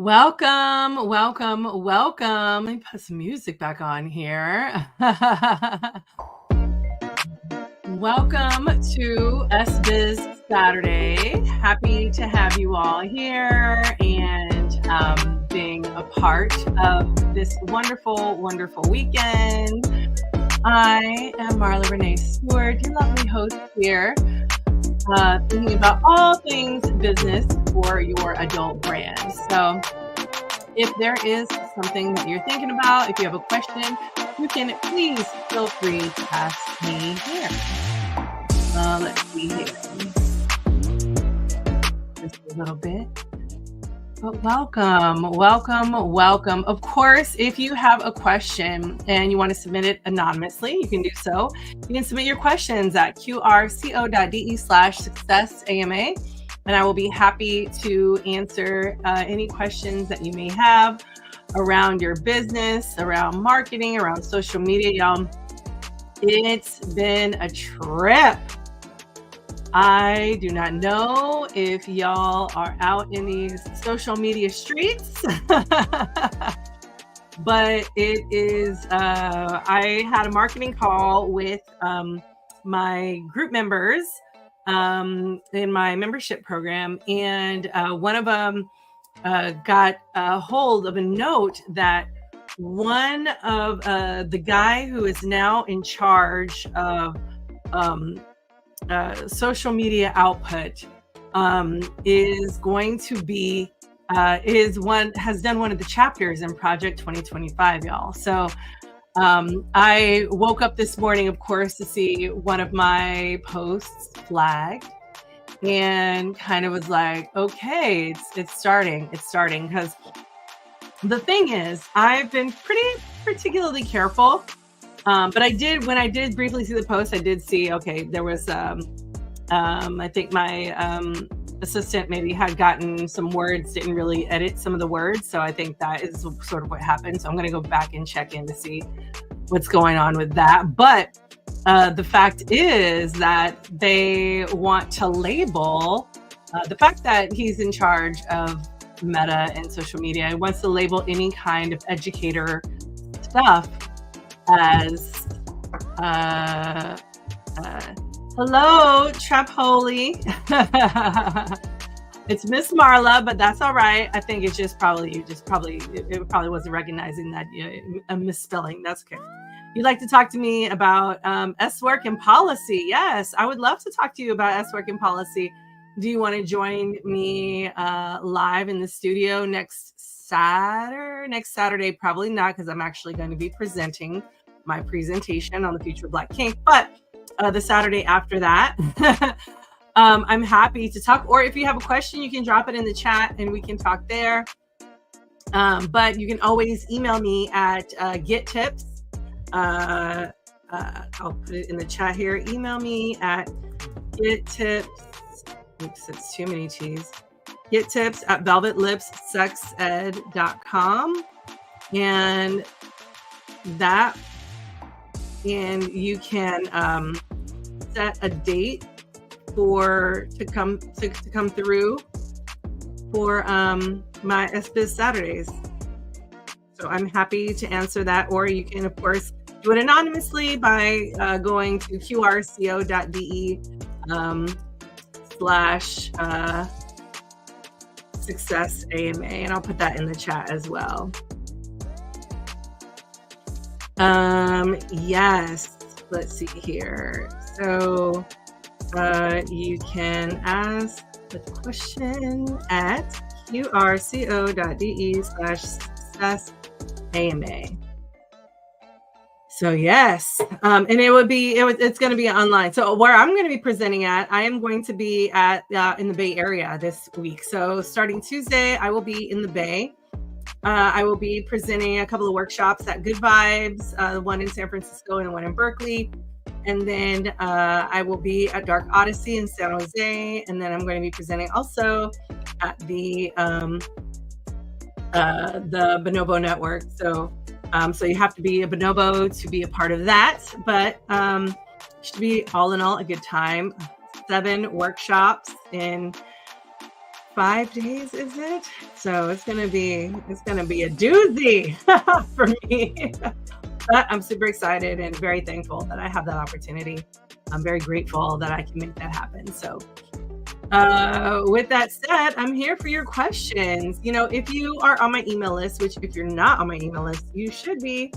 Welcome, welcome, welcome. Let me put some music back on here. Welcome to Biz Saturday. Happy to have you all here and being a part of this wonderful, wonderful weekend. I am Marla Renee Stewart, your lovely host here, thinking about all things business for your adult brand. So if there is something that you're thinking about, if you have a question, you can please feel free to ask me here. Let's see here. Just a little bit. But welcome. Of course, if you have a question and you want to submit it anonymously, you can do so. You can submit your questions at qrco.de/successama, and I will be happy to answer any questions that you may have around your business, around marketing, around social media. Y'all, it's been a trip. I do not know if y'all are out in these social media streets, but it is, I had a marketing call with my group members in my membership program, and one of them got a hold of a note that one of the guy who is now in charge of social media output is going to be has done one of the chapters in Project 2025, y'all. So I woke up this morning, of course, to see one of my posts flagged and kind of was like, okay, it's starting, because the thing is, I've been particularly careful. But when I did briefly see the post, I did see, okay, there was, I think my assistant maybe had gotten some words, didn't really edit some of the words. So I think that is sort of what happened. So I'm going to go back and check in to see what's going on with that. But the fact is that they want to label the fact that he's in charge of Meta and social media. He wants to label any kind of educator stuff as hello, Trap Holy. It's Miss Marla, but that's all right. I think it's just it probably wasn't recognizing that a misspelling. That's okay. You'd like to talk to me about S-Work and policy? Yes, I would love to talk to you about S-Work and policy. Do you want to join me live in the studio next Saturday? Probably not, because I'm actually going to be presenting my presentation on the future of Black Kink. But the Saturday after that, I'm happy to talk. Or if you have a question, you can drop it in the chat and we can talk there. But you can always email me at gettips. I'll put it in the chat here. Email me at gettips. Oops, it's too many T's. gettips@velvetlipssexed.com, and you can set a date to come through for my Biz Saturdays. So I'm happy to answer that, or you can of course do it anonymously by going to qrco.de/successama, and I'll put that in the chat as well. Yes, let's see here. So you can ask the question at qrco.de/successama. So yes, and it's going to be online. So where I'm going to be presenting at, I am going to be at in the Bay Area this week. So starting Tuesday, I will be in the Bay. I will be presenting a couple of workshops at Good Vibes, one in San Francisco and one in Berkeley. And then I will be at Dark Odyssey in San Jose. And then I'm going to be presenting also at the Bonobo Network. So you have to be a Bonobo to be a part of that. But it should be all in all a good time. 7 workshops in 5 days, is it? So it's gonna be a doozy for me. But I'm super excited and very thankful that I have that opportunity. I'm very grateful that I can make that happen. So with that said, I'm here for your questions. If you are on my email list, which if you're not on my email list, you should be,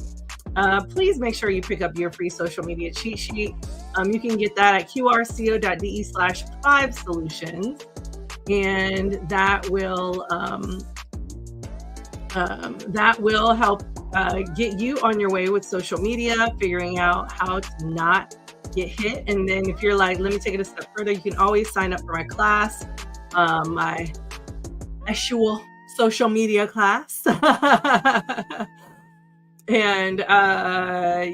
please make sure you pick up your free social media cheat sheet. You can get that at qrco.de/5solutions. And that will help get you on your way with social media, figuring out how to not get hit. And then if you're like, let me take it a step further, you can always sign up for my class, my actual social media class. And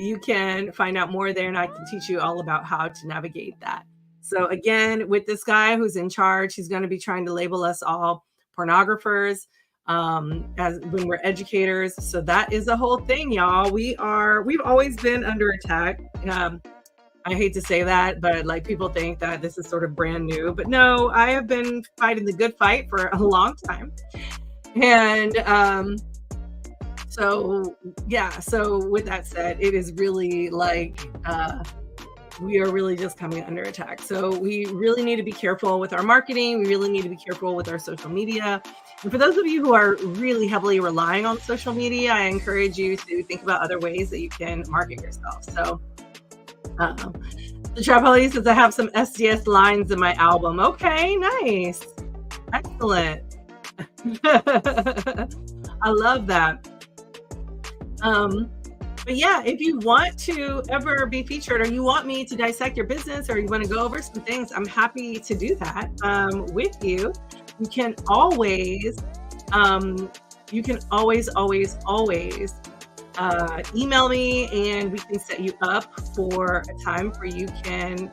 you can find out more there, and I can teach you all about how to navigate that. So again, with this guy who's in charge, he's going to be trying to label us all pornographers as when we're educators. So that is the whole thing, y'all. We've always been under attack. I hate to say that, but like people think that this is sort of brand new, but no, I have been fighting the good fight for a long time. And so with that said, it is really like we are really just coming under attack. So we really need to be careful with our marketing. We really need to be careful with our social media. And for those of you who are really heavily relying on social media, I encourage you to think about other ways that you can market yourself. So the Trap Holly says, I have some SDS lines in my album. Okay, nice. Excellent. I love that. But yeah, if you want to ever be featured, or you want me to dissect your business, or you want to go over some things, I'm happy to do that with you. You can always email me, and we can set you up for a time so you can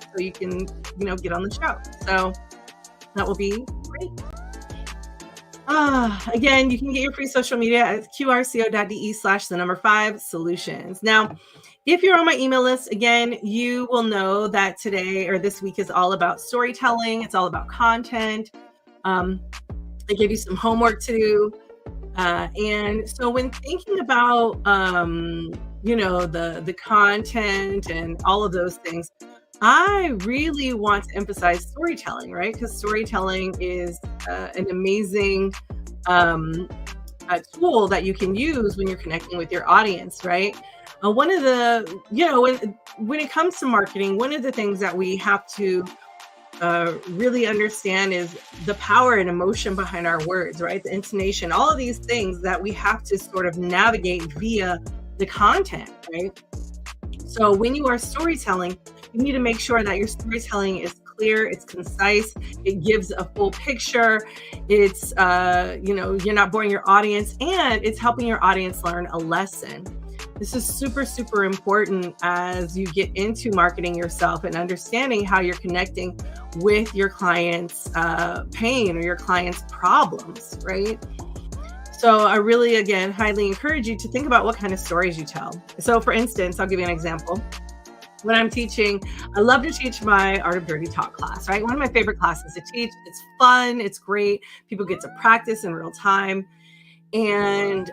get on the show. So that will be great. Again, you can get your free social media at qrco.de/5solutions. Now, if you're on my email list, again, you will know that today or this week is all about storytelling. It's all about content. I gave you some homework to do. And so when thinking about, the content and all of those things, I really want to emphasize storytelling, right? Because storytelling is an amazing tool that you can use when you're connecting with your audience, right? One of the, when it comes to marketing, one of the things that we have to really understand is the power and emotion behind our words, right? The intonation, all of these things that we have to sort of navigate via the content, right? So when you are storytelling, you need to make sure that your storytelling is clear, it's concise, it gives a full picture, it's, you're not boring your audience, and it's helping your audience learn a lesson. This is super, super important as you get into marketing yourself and understanding how you're connecting with your client's pain or your client's problems, right? So I really, again, highly encourage you to think about what kind of stories you tell. So for instance, I'll give you an example. When I'm teaching, I love to teach my Art of Dirty Talk class, right? One of my favorite classes to teach. It's fun, it's great. People get to practice in real time. And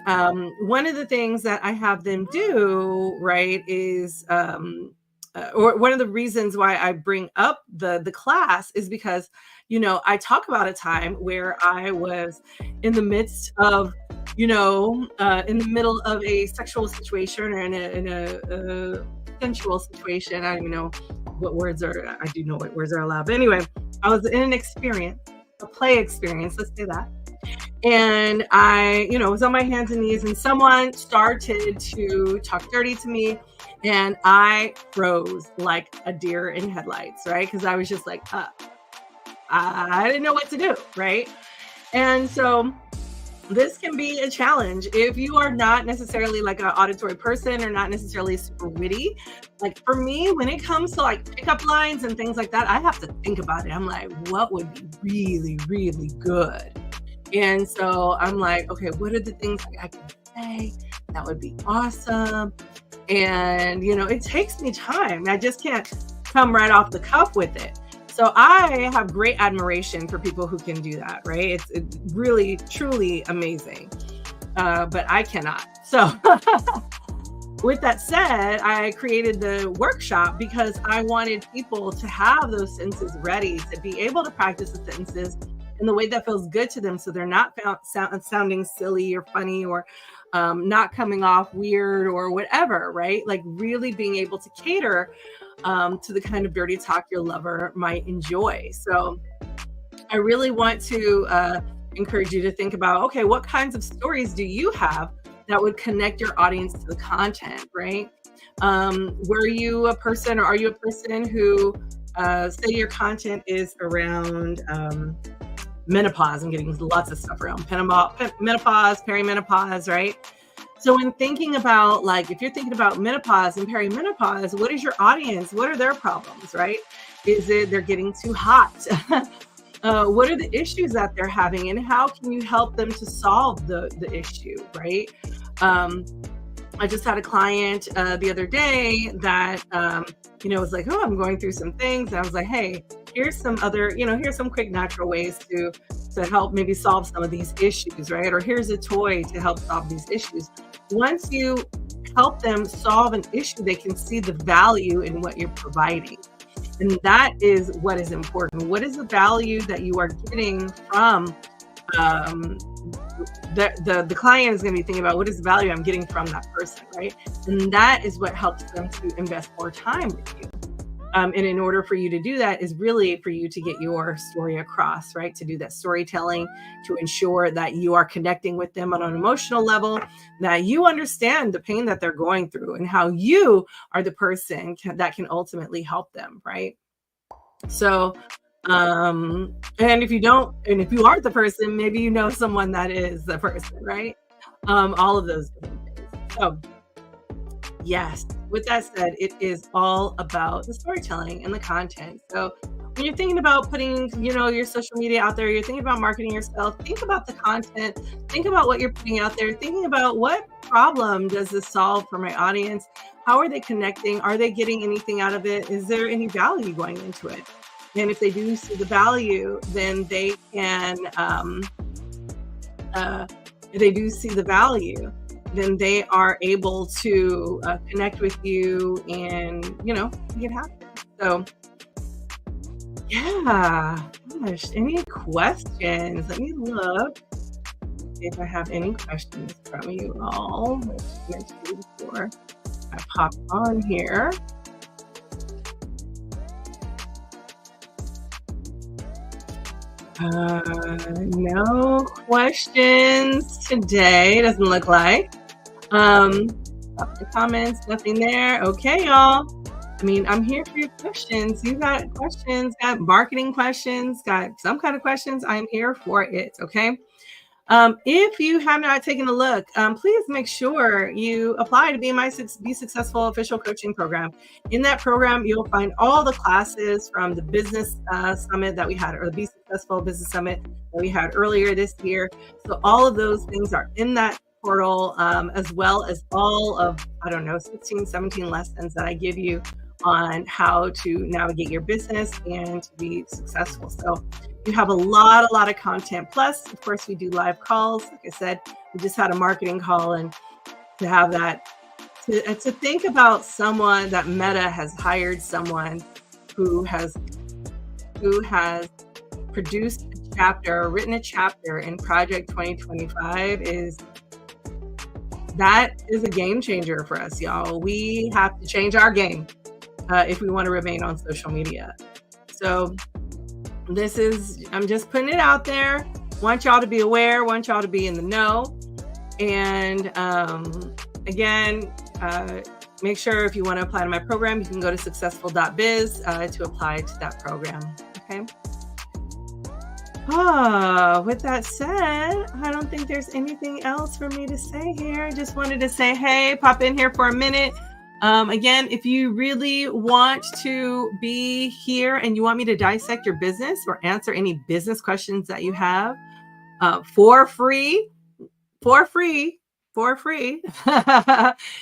one of the things that I have them do, right, is, or one of the reasons why I bring up the class is because, I talk about a time where I was in the midst of, in the middle of a sexual situation or in a sensual situation. I don't even know what words are, I do know what words are allowed. But anyway, I was in an experience, a play experience, let's say that. And I, was on my hands and knees, and someone started to talk dirty to me, and I froze like a deer in headlights, right? Because I was just like, I didn't know what to do, right? And so this can be a challenge if you are not necessarily like an auditory person or not necessarily super witty. Like for me, when it comes to like pickup lines and things like that, I have to think about it. I'm like, what would be really, really good? And so I'm like, okay, what are the things I can say that would be awesome? And, it takes me time. I just can't come right off the cuff with it. So I have great admiration for people who can do that, right? It's really, truly amazing. But I cannot. So with that said, I created the workshop because I wanted people to have those sentences ready, to be able to practice the sentences in the way that feels good to them, so they're not sounding silly or funny, or not coming off weird or whatever, right? Like really being able to cater to the kind of dirty talk your lover might enjoy. So I really want to encourage you to think about, okay, what kinds of stories do you have that would connect your audience to the content, right? Were you a person, or are you a person who, say your content is around menopause? I'm getting lots of stuff around menopause, perimenopause, right? So when thinking about, like, if you're thinking about menopause and perimenopause, what is your audience? What are their problems, right? Is it they're getting too hot? What are the issues that they're having, and how can you help them to solve the issue, right? I just had a client the other day that, was like, oh, I'm going through some things. And I was like, hey, here's some other, here's some quick natural ways to help maybe solve some of these issues, right? Or here's a toy to help solve these issues. Once you help them solve an issue, they can see the value in what you're providing. And that is what is important. What is the value that you are getting from the client is going to be thinking about, what is the value I'm getting from that person, right? And that is what helps them to invest more time with you. And in order for you to do that is really for you to get your story across, right? To do that storytelling, to ensure that you are connecting with them on an emotional level, that you understand the pain that they're going through and how you are the person that can ultimately help them, right? So, and if you don't, and if you aren't the person, maybe you know someone that is the person, right? All of those different things. So, yes, with that said, it is all about the storytelling and the content. So when you're thinking about putting, your social media out there, you're thinking about marketing yourself, think about the content, think about what you're putting out there, thinking about what problem does this solve for my audience? How are they connecting? Are they getting anything out of it? Is there any value going into it? And if they do see the value, then they can, if they do see the value, then they are able to connect with you and, make it happen. So, yeah, gosh, any questions? Let me look, see if I have any questions from you all. Let's mention before I pop on here. No questions today, doesn't look like. Up the comments, nothing there. Okay, y'all. I mean, I'm here for your questions. You got questions, got marketing questions, got some kind of questions, I'm here for it, okay? If you have not taken a look, please make sure you apply to be in my Be Successful official coaching program. In that program, you'll find all the classes from the business summit that we had, or the Be Successful Business Summit that we had earlier this year. So all of those things are in that portal, as well as all of, 16, 17 lessons that I give you on how to navigate your business and to be successful. So you have a lot of content. Plus, of course, we do live calls. Like I said, we just had a marketing call, and to have that, to think about someone that Meta has hired someone who has produced a chapter, written a chapter in Project 2025 that is a game changer for us, y'all. We have to change our game if we want to remain on social media. So I'm just putting it out there. Want y'all to be aware, want y'all to be in the know. And again, make sure if you want to apply to my program, you can go to successful.biz to apply to that program. Okay. With that said, I don't think there's anything else for me to say here. I just wanted to say, hey, pop in here for a minute. Again, if you really want to be here and you want me to dissect your business or answer any business questions that you have for free, for free.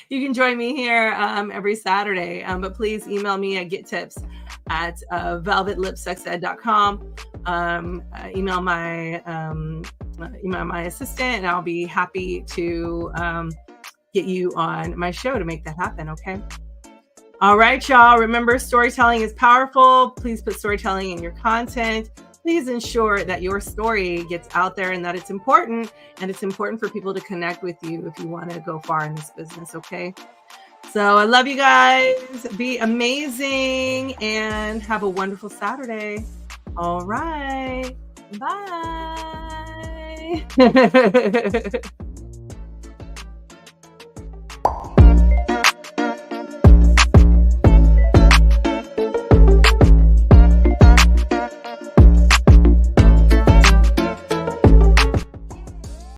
You can join me here every Saturday. But please email me at gettips@velvetlipsexed.com. Email my assistant, and I'll be happy to get you on my show to make that happen. Okay. All right, y'all. Remember, storytelling is powerful. Please put storytelling in your content. Please ensure that your story gets out there and that it's important. And it's important for people to connect with you if you want to go far in this business. Okay. So I love you guys. Be amazing and have a wonderful Saturday. All right. Bye.